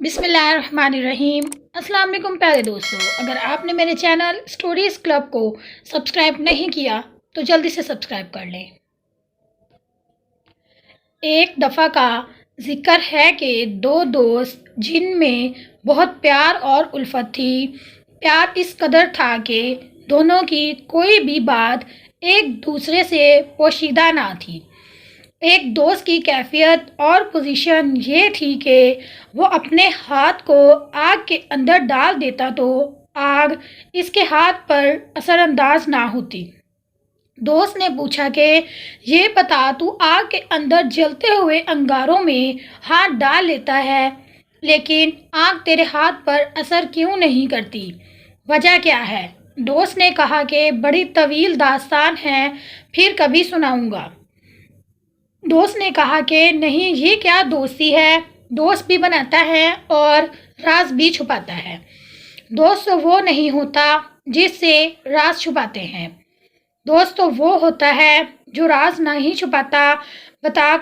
بسم اللہ الرحمن الرحیم۔ السلام علیکم پیارے دوستو، اگر آپ نے میرے چینل سٹوریز کلب کو سبسکرائب نہیں کیا تو جلدی سے سبسکرائب کر لیں۔ ایک دفعہ کا ذکر ہے کہ دو دوست جن میں بہت پیار اور الفت تھی۔ پیار اس قدر تھا کہ دونوں کی کوئی بھی بات ایک دوسرے سے پوشیدہ نہ تھی۔ ایک دوست کی کیفیت اور پوزیشن یہ تھی کہ وہ اپنے ہاتھ کو آگ کے اندر ڈال دیتا تو آگ اس کے ہاتھ پر اثر انداز نہ ہوتی۔ دوست نے پوچھا کہ یہ بتا تو آگ کے اندر جلتے ہوئے انگاروں میں ہاتھ ڈال لیتا ہے لیکن آگ تیرے ہاتھ پر اثر کیوں نہیں کرتی؟ وجہ کیا ہے؟ دوست نے کہا کہ بڑی طویل داستان ہے، پھر کبھی سناؤں گا۔ دوست نے کہا کہ نہیں، یہ کیا دوستی ہے؟ دوست بھی بناتا ہے اور راز بھی چھپاتا ہے۔ دوست تو وہ نہیں ہوتا جس سے راز چھپاتے ہیں، دوست تو وہ ہوتا ہے جو راز نہیں چھپاتا۔ بتا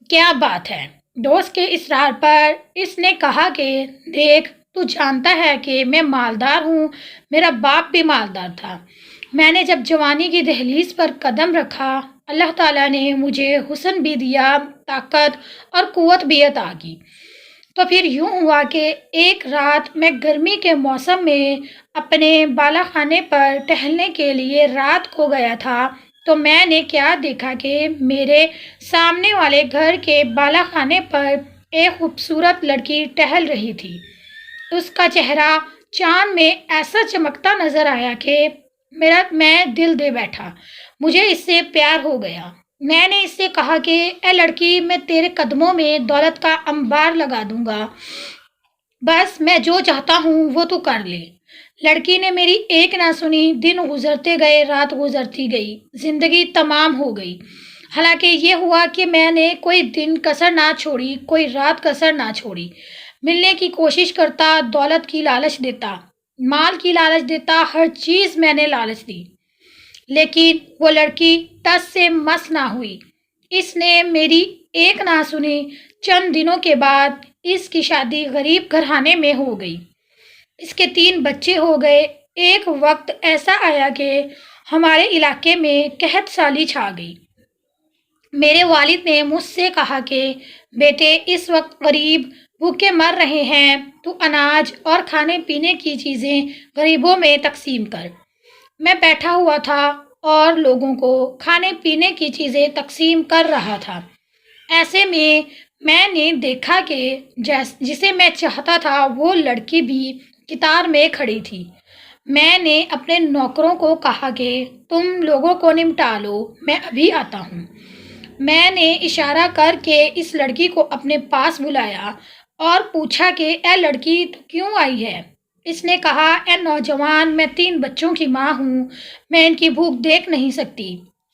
کیا بات ہے؟ دوست کے اصرار پر اس نے کہا کہ دیکھ، تو جانتا ہے کہ میں مالدار ہوں، میرا باپ بھی مالدار تھا۔ میں نے جب جوانی کی دہلیز پر قدم رکھا، اللہ تعالیٰ نے مجھے حسن بھی دیا، طاقت اور قوت بھی عطا کی۔ تو پھر یوں ہوا کہ ایک رات میں گرمی کے موسم میں اپنے بالا خانے پر ٹہلنے کے لیے رات کو گیا تھا تو میں نے کیا دیکھا کہ میرے سامنے والے گھر کے بالا خانے پر ایک خوبصورت لڑکی ٹہل رہی تھی۔ اس کا چہرہ چاند میں ایسا چمکتا نظر آیا کہ میں دل دے بیٹھا، مجھے اس سے پیار ہو گیا۔ میں نے اس سے کہا کہ اے لڑکی، میں تیرے قدموں میں دولت کا انبار لگا دوں گا، بس میں جو چاہتا ہوں وہ تو کر لے۔ لڑکی نے میری ایک نہ سنی، دن گزرتے گئے، رات گزرتی گئی، زندگی تمام ہو گئی۔ حالانکہ یہ ہوا کہ میں نے کوئی دن کسر نہ چھوڑی، کوئی رات کسر نہ چھوڑی، ملنے کی کوشش کرتا، دولت کی لالچ دیتا، مال کی لالچ دیتا، ہر چیز میں نے لالچ دی، لیکن وہ لڑکی ٹس سے مس نہ ہوئی۔ اس نے میری ایک نہ سنی۔ چند دنوں کے بعد اس کی شادی غریب گھرانے میں ہو گئی، اس کے 3 بچے ہو گئے۔ ایک وقت ایسا آیا کہ ہمارے علاقے میں قحط سالی چھا گئی۔ میرے والد نے مجھ سے کہا کہ بیٹے، اس وقت غریب بھوکے مر رہے ہیں، تو اناج اور کھانے پینے کی چیزیں غریبوں میں تقسیم کر۔ میں بیٹھا ہوا تھا اور لوگوں کو کھانے پینے کی چیزیں تقسیم کر رہا تھا۔ ایسے میں نے دیکھا کہ جسے میں چاہتا تھا وہ لڑکی بھی قطار میں کھڑی تھی۔ میں نے اپنے نوکروں کو کہا کہ تم لوگوں کو نمٹا لو، میں ابھی آتا ہوں۔ میں نے اشارہ کر کے اس لڑکی کو اپنے پاس بلایا اور پوچھا کہ اے لڑکی، تو کیوں آئی ہے؟ اس نے کہا، اے نوجوان، میں 3 بچوں کی ماں ہوں، میں ان کی بھوک دیکھ نہیں سکتی،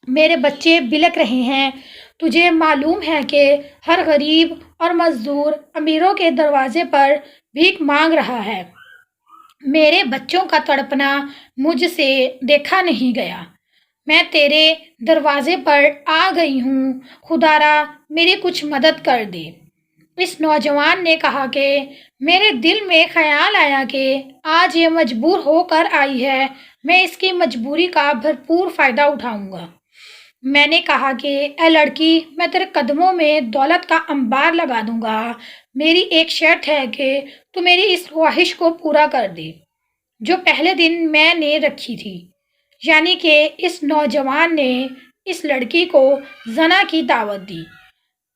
میرے بچے بلک رہے ہیں۔ تجھے معلوم ہے کہ ہر غریب اور مزدور امیروں کے دروازے پر بھیک مانگ رہا ہے، میرے بچوں کا تڑپنا مجھ سے دیکھا نہیں گیا، میں تیرے دروازے پر آ گئی ہوں، خدا را میری کچھ مدد کر دے۔ اس نوجوان نے کہا کہ میرے دل میں خیال آیا کہ آج یہ مجبور ہو کر آئی ہے، میں اس کی مجبوری کا بھرپور فائدہ اٹھاؤں گا۔ میں نے کہا کہ اے لڑکی، میں تیرے قدموں میں دولت کا انبار لگا دوں گا، میری ایک شرط ہے کہ تو میری اس خواہش کو پورا کر دے جو پہلے دن میں نے رکھی تھی، یعنی کہ اس نوجوان نے اس لڑکی کو زنا کی دعوت دی،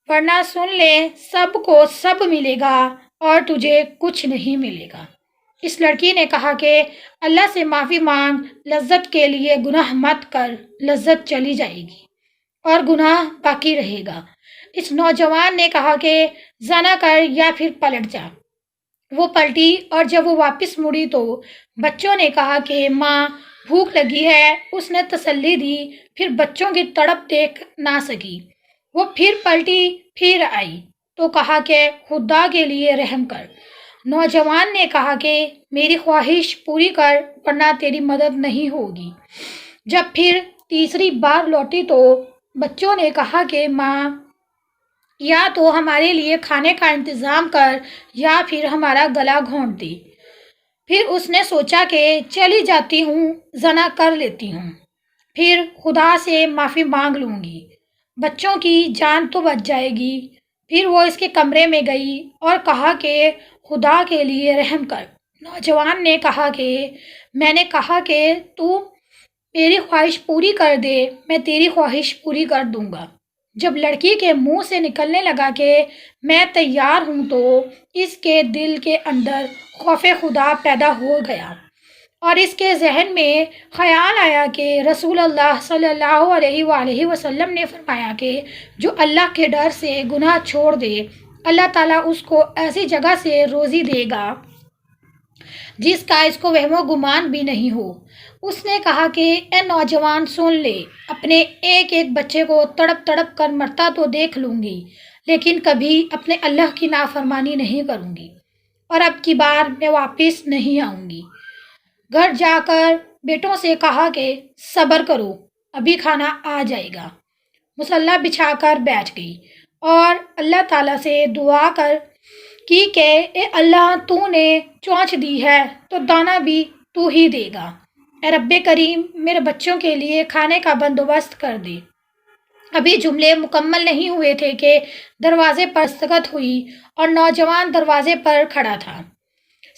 ورنہ سن لے، سب کو سب ملے گا اور تجھے کچھ نہیں ملے گا۔ اس لڑکی نے کہا کہ اللہ سے معافی مانگ، لذت کے لیے گناہ مت کر، لذت چلی جائے گی اور گناہ باقی رہے گا۔ اس نوجوان نے کہا کہ زنا کر یا پھر پلٹ جا۔ وہ پلٹی اور جب وہ واپس مڑی تو بچوں نے کہا کہ ماں بھوک لگی ہے، اس نے تسلی دی، پھر بچوں کی تڑپ دیکھ نہ سکی، وہ پھر پلٹی، پھر آئی تو کہا کہ خدا کے لیے رحم کر۔ نوجوان نے کہا کہ میری خواہش پوری کر ورنہ تیری مدد نہیں ہوگی۔ جب پھر تیسری بار لوٹی تو بچوں نے کہا کہ ماں یا تو ہمارے لیے کھانے کا انتظام کر یا پھر ہمارا گلا گھونٹ دے۔ پھر اس نے سوچا کہ چلی جاتی ہوں، زنا کر لیتی ہوں، پھر خدا سے معافی مانگ لوں گی، بچوں کی جان تو بچ جائے گی۔ پھر وہ اس کے کمرے میں گئی اور کہا کہ خدا کے لیے رحم کر۔ نوجوان نے کہا کہ میں نے کہا کہ تو میری خواہش پوری کر دے، میں تیری خواہش پوری کر دوں گا۔ جب لڑکی کے منہ سے نکلنے لگا کہ میں تیار ہوں تو اس کے دل کے اندر خوف خدا پیدا ہو گیا اور اس کے ذہن میں خیال آیا کہ رسول اللہ صلی اللہ علیہ وآلہ وسلم نے فرمایا کہ جو اللہ کے ڈر سے گناہ چھوڑ دے اللہ تعالیٰ اس کو ایسی جگہ سے روزی دے گا جس کا اس کو وہم و گمان بھی نہیں ہو۔ اس نے کہا کہ اے نوجوان سن لے، اپنے ایک ایک بچے کو تڑپ تڑپ کر مرتا تو دیکھ لوں گی لیکن کبھی اپنے اللہ کی نافرمانی نہیں کروں گی، اور اب کی بار میں واپس نہیں آؤں گی۔ گھر جا کر بیٹوں سے کہا کہ صبر کرو، ابھی کھانا آ جائے گا۔ مصلی بچھا کر بیٹھ گئی اور اللہ تعالیٰ سے دعا کی کہ اے اللہ تو نے چونچ دی ہے تو دانا بھی تو ہی دے گا، اے رب کریم میرے بچوں کے لیے کھانے کا بندوبست کر دے۔ ابھی جملے مکمل نہیں ہوئے تھے کہ دروازے پر دستخط ہوئی اور نوجوان دروازے پر کھڑا تھا،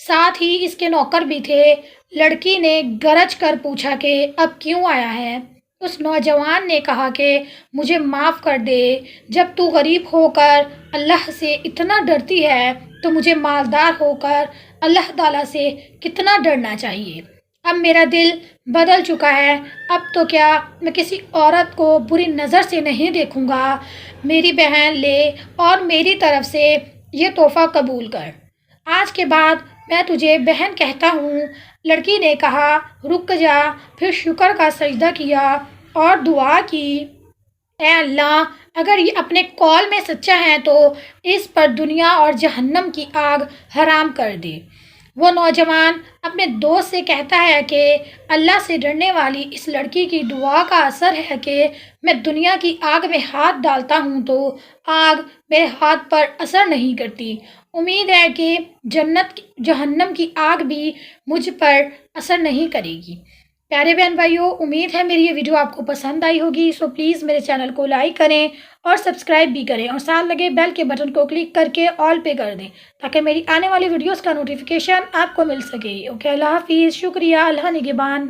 ساتھ ہی اس کے نوکر بھی تھے۔ لڑکی نے گرج کر پوچھا کہ اب کیوں آیا ہے؟ اس نوجوان نے کہا کہ مجھے معاف کر دے، جب تو غریب ہو کر اللہ سے اتنا ڈرتی ہے تو مجھے مالدار ہو کر اللہ تعالیٰ سے کتنا ڈرنا چاہیے۔ اب میرا دل بدل چکا ہے، اب تو کیا میں کسی عورت کو بری نظر سے نہیں دیکھوں گا۔ میری بہن لے اور میری طرف سے یہ تحفہ قبول کر، آج کے بعد میں تجھے بہن کہتا ہوں۔ لڑکی نے کہا رک جا، پھر شکر کا سجدہ کیا اور دعا کی اے اللہ اگر یہ اپنے قول میں سچا ہے تو اس پر دنیا اور جہنم کی آگ حرام کر دے۔ وہ نوجوان اپنے دوست سے کہتا ہے کہ اللہ سے ڈرنے والی اس لڑکی کی دعا کا اثر ہے کہ میں دنیا کی آگ میں ہاتھ ڈالتا ہوں تو آگ میرے ہاتھ پر اثر نہیں کرتی، امید ہے کہ جہنم کی آگ بھی مجھ پر اثر نہیں کرے گی۔ پیارے بہن بھائیوں، امید ہے میری یہ ویڈیو آپ کو پسند آئی ہوگی، سو پلیز میرے چینل کو لائک کریں اور سبسکرائب بھی کریں اور ساتھ لگے بیل کے بٹن کو کلک کر کے آل پہ کر دیں تاکہ میری آنے والی ویڈیوز کا نوٹیفیکیشن آپ کو مل سکے۔ اوکے، اللہ حافظ، شکریہ، اللہ نگہبان۔